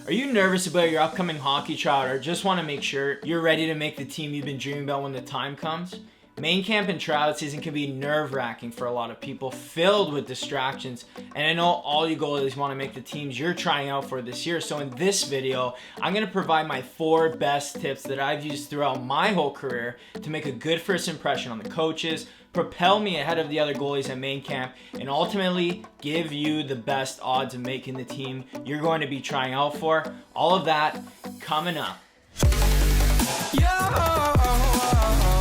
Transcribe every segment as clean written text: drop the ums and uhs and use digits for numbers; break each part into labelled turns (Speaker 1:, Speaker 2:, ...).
Speaker 1: Are you nervous about your upcoming hockey tryout or just want to make sure you're ready to make the team you've been dreaming about when the time comes? Main camp and tryout season can be nerve-wracking for a lot of people, filled with distractions, and I know all you goalies want to make the teams you're trying out for this year. So in this video, I'm going to provide my 4 best tips that I've used throughout my whole career to make a good first impression on the coaches, propel me ahead of the other goalies at main camp, and ultimately give you the best odds of making the team you're going to be trying out for. All of that coming up.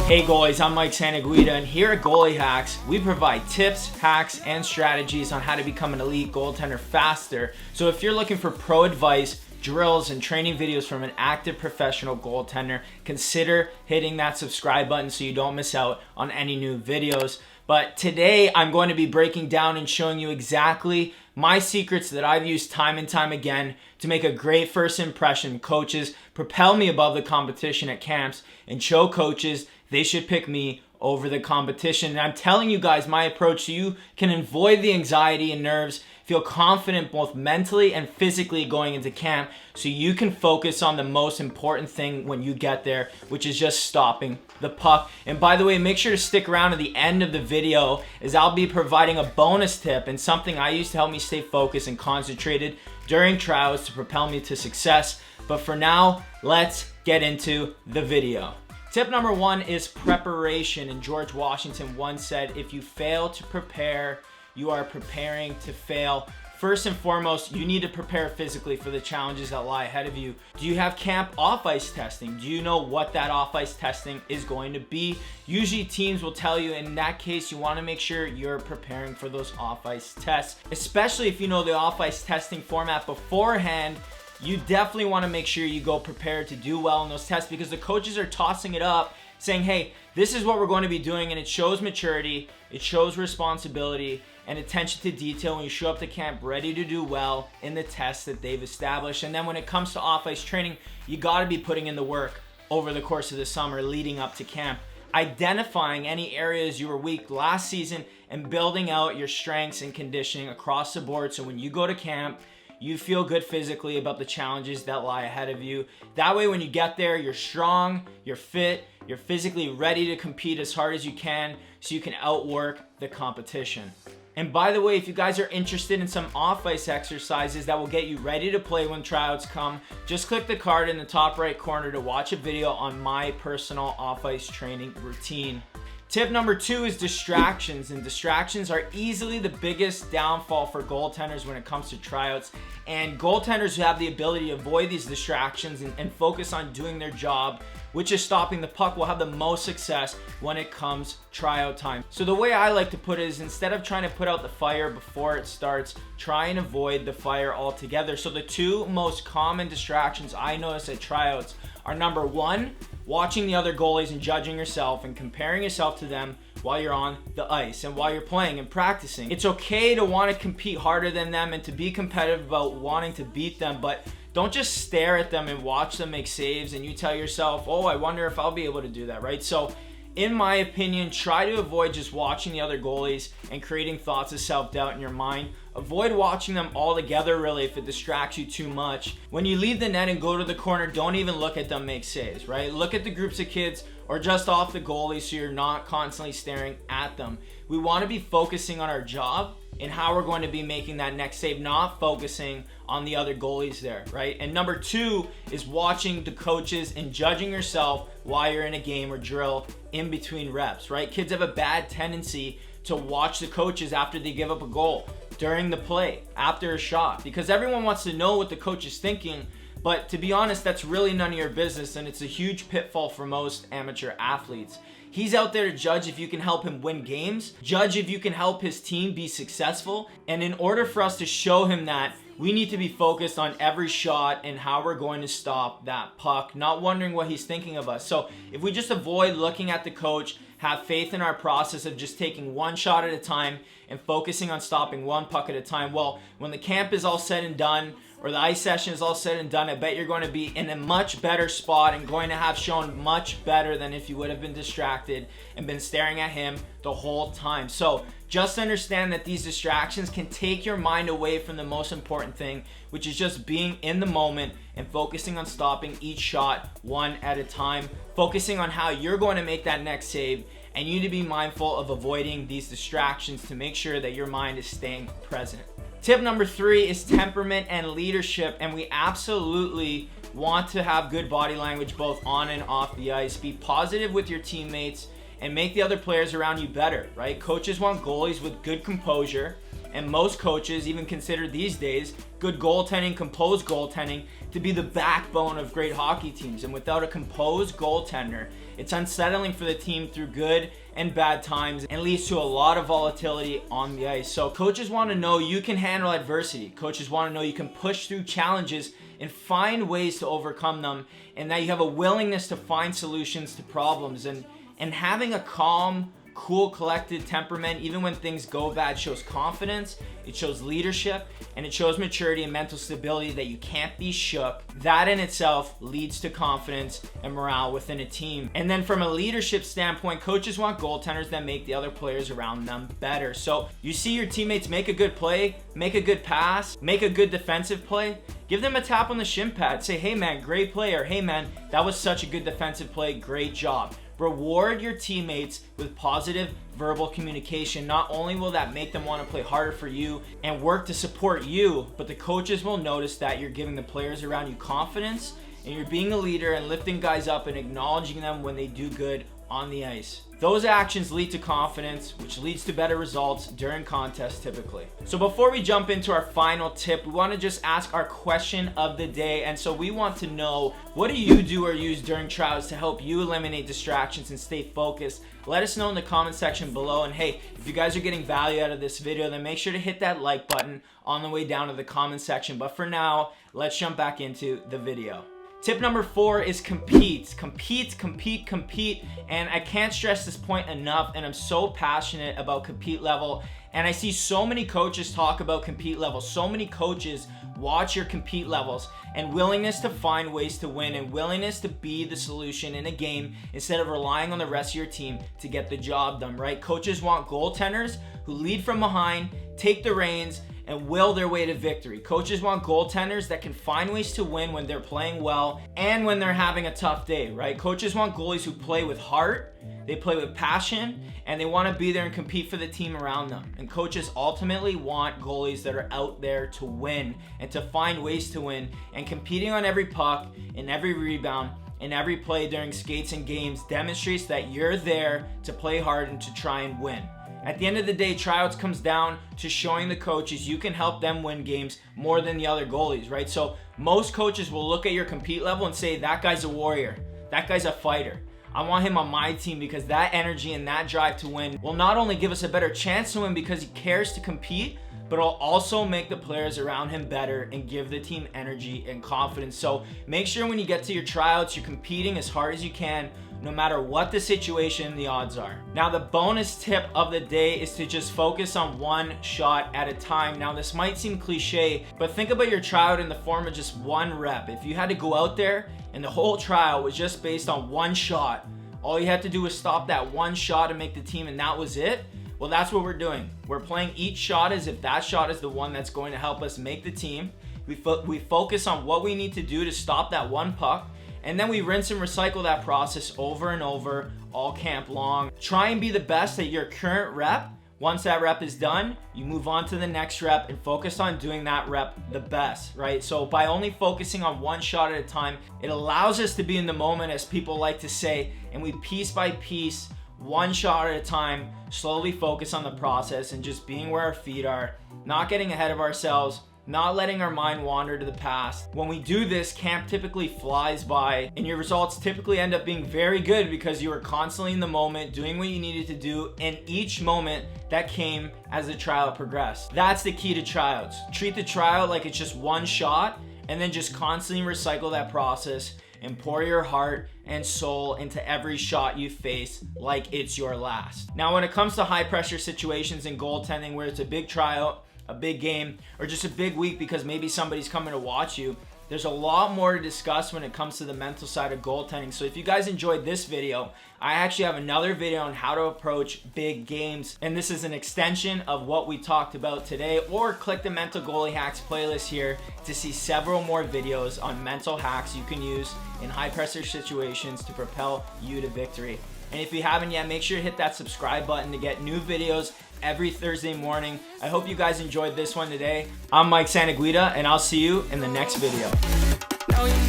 Speaker 1: Hey goalies, I'm Mike Santaguida, and here at Goalie Hacks, we provide tips, hacks, and strategies on how to become an elite goaltender faster. So if you're looking for pro advice, drills, and training videos from an active professional goaltender, consider hitting that subscribe button so you don't miss out on any new videos. But today I'm going to be breaking down and showing you exactly my secrets that I've used time and time again to make a great first impression. Coaches propel me above the competition at camps and show coaches they should pick me over the competition. And I'm telling you guys my approach so you can avoid the anxiety and nerves, feel confident both mentally and physically going into camp so you can focus on the most important thing when you get there, which is just stopping the puck. And by the way, make sure to stick around to the end of the video as I'll be providing a bonus tip and something I use to help me stay focused and concentrated during tryouts to propel me to success. But for now, let's get into the video. Tip number 1 is preparation. And George Washington once said, if you fail to prepare, you are preparing to fail. First and foremost, you need to prepare physically for the challenges that lie ahead of you. Do you have camp off-ice testing? Do you know what that off-ice testing is going to be? Usually teams will tell you in that case you want to make sure you're preparing for those off-ice tests. Especially if you know the off-ice testing format beforehand, you definitely want to make sure you go prepared to do well in those tests because the coaches are tossing it up saying, hey, this is what we're going to be doing, and it shows maturity, it shows responsibility, and attention to detail when you show up to camp ready to do well in the tests that they've established. And then when it comes to off-ice training, you got to be putting in the work over the course of the summer leading up to camp, identifying any areas you were weak last season and building out your strengths and conditioning across the board so when you go to camp, you feel good physically about the challenges that lie ahead of you. That way when you get there, you're strong, you're fit, you're physically ready to compete as hard as you can so you can outwork the competition. And by the way, if you guys are interested in some off-ice exercises that will get you ready to play when tryouts come, just click the card in the top right corner to watch a video on my personal off-ice training routine. Tip number 2 is distractions, and distractions are easily the biggest downfall for goaltenders when it comes to tryouts. And goaltenders who have the ability to avoid these distractions and focus on doing their job, which is stopping the puck, will have the most success when it comes tryout time. So the way I like to put it is instead of trying to put out the fire before it starts, try and avoid the fire altogether. So the 2 most common distractions I notice at tryouts are number 1, watching the other goalies and judging yourself and comparing yourself to them while you're on the ice and while you're playing and practicing. It's okay to want to compete harder than them and to be competitive about wanting to beat them, but don't just stare at them and watch them make saves and you tell yourself, oh, I wonder if I'll be able to do that, right? So in my opinion, try to avoid just watching the other goalies and creating thoughts of self-doubt in your mind. Avoid watching them altogether really if it distracts you too much. When you leave the net and go to the corner, don't even look at them make saves, right? Look at the groups of kids or just off the goalie so you're not constantly staring at them. We want to be focusing on our job and how we're going to be making that next save, not focusing on the other goalies there, right? And number 2 is watching the coaches and judging yourself while you're in a game or drill in between reps, right? Kids have a bad tendency to watch the coaches after they give up a goal, during the play, after a shot, because everyone wants to know what the coach is thinking. But to be honest, that's really none of your business, and it's a huge pitfall for most amateur athletes. He's out there to judge if you can help him win games, judge if you can help his team be successful, and in order for us to show him that, we need to be focused on every shot and how we're going to stop that puck, not wondering what he's thinking of us. So if we just avoid looking at the coach, have faith in our process of just taking one shot at a time and focusing on stopping one puck at a time, well, when the camp is all said and done, or the ice session is all said and done, I bet you're going to be in a much better spot and going to have shown much better than if you would have been distracted and been staring at him the whole time. So Just understand that these distractions can take your mind away from the most important thing, which is just being in the moment and focusing on stopping each shot one at a time, focusing on how you're going to make that next save, and you need to be mindful of avoiding these distractions to make sure that your mind is staying present. Tip number 3 is temperament and leadership, and we absolutely want to have good body language both on and off the ice. Be positive with your teammates and make the other players around you better, right? Coaches want goalies with good composure, and most coaches even consider these days good goaltending, composed goaltending, to be the backbone of great hockey teams. And without a composed goaltender, it's unsettling for the team through good and bad times and leads to a lot of volatility on the ice. So coaches want to know you can handle adversity. Coaches want to know you can push through challenges and find ways to overcome them, and that you have a willingness to find solutions to problems. And having a calm, cool, collected temperament, even when things go bad, shows confidence, it shows leadership, and it shows maturity and mental stability that you can't be shook. That in itself leads to confidence and morale within a team. And then from a leadership standpoint, coaches want goaltenders that make the other players around them better. So you see your teammates make a good play, make a good pass, make a good defensive play, give them a tap on the shin pad. Say, hey man, great play, or hey man, that was such a good defensive play, great job. Reward your teammates with positive verbal communication. Not only will that make them want to play harder for you and work to support you, but the coaches will notice that you're giving the players around you confidence and you're being a leader and lifting guys up and acknowledging them when they do good on the ice. Those actions lead to confidence, which leads to better results during contests typically. So before we jump into our final tip, we want to just ask our question of the day. And so we want to know, what do you do or use during tryouts to help you eliminate distractions and stay focused? Let us know in the comment section below. And hey, if you guys are getting value out of this video, then make sure to hit that like button on the way down to the comment section. But for now, let's jump back into the video. Tip number 4 is compete. Compete. And I can't stress this point enough, and I'm so passionate about compete level. And I see so many coaches talk about compete level. So many coaches watch your compete levels and willingness to find ways to win and willingness to be the solution in a game instead of relying on the rest of your team to get the job done, right? Coaches want goaltenders who lead from behind, take the reins, and will their way to victory. Coaches want goaltenders that can find ways to win when they're playing well and when they're having a tough day, right? Coaches want goalies who play with heart, they play with passion, and they want to be there and compete for the team around them. And coaches ultimately want goalies that are out there to win and to find ways to win, and competing on every puck, in every rebound, in every play during skates and games demonstrates that you're there to play hard and to try and win. At the end of the day, tryouts comes down to showing the coaches you can help them win games more than the other goalies, right? So most coaches will look at your compete level and say, that guy's a warrior, that guy's a fighter. I want him on my team because that energy and that drive to win will not only give us a better chance to win because he cares to compete, but it'll also make the players around him better and give the team energy and confidence. So make sure when you get to your tryouts, you're competing as hard as you can, no matter what the situation, the odds are. Now, the bonus tip of the day is to just focus on one shot at a time. Now, this might seem cliche, but think about your tryout in the form of just one rep. If you had to go out there and the whole tryout was just based on one shot, all you had to do was stop that one shot and make the team, and that was it. Well, that's what we're doing. We're playing each shot as if that shot is the one that's going to help us make the team. We focus on what we need to do to stop that one puck, and then we rinse and recycle that process over and over all camp long. Try and be the best at your current rep. Once that rep is done, you move on to the next rep and focus on doing that rep the best, right? So by only focusing on one shot at a time, it allows us to be in the moment, as people like to say, and we piece by piece, one shot at a time, slowly focus on the process and just being where our feet are, not getting ahead of ourselves, not letting our mind wander to the past. When we do this, camp typically flies by and your results typically end up being very good because you were constantly in the moment, doing what you needed to do in each moment that came as the tryout progressed. That's the key to tryouts. Treat the tryout like it's just one shot, and then just constantly recycle that process and pour your heart and soul into every shot you face like it's your last. Now, when it comes to high pressure situations in goaltending where it's a big tryout, a big game, or just a big week because maybe somebody's coming to watch you, There's a lot more to discuss when it comes to the mental side of goaltending. So if you guys enjoyed this video, I actually have another video on how to approach big games. And this is an extension of what we talked about today. Or click the Mental Goalie Hacks playlist here to see several more videos on mental hacks you can use in high pressure situations to propel you to victory. And if you haven't yet, make sure to hit that subscribe button to get new videos every Thursday morning. I hope you guys enjoyed this one today. I'm Mike Santaguida, and I'll see you in the next video.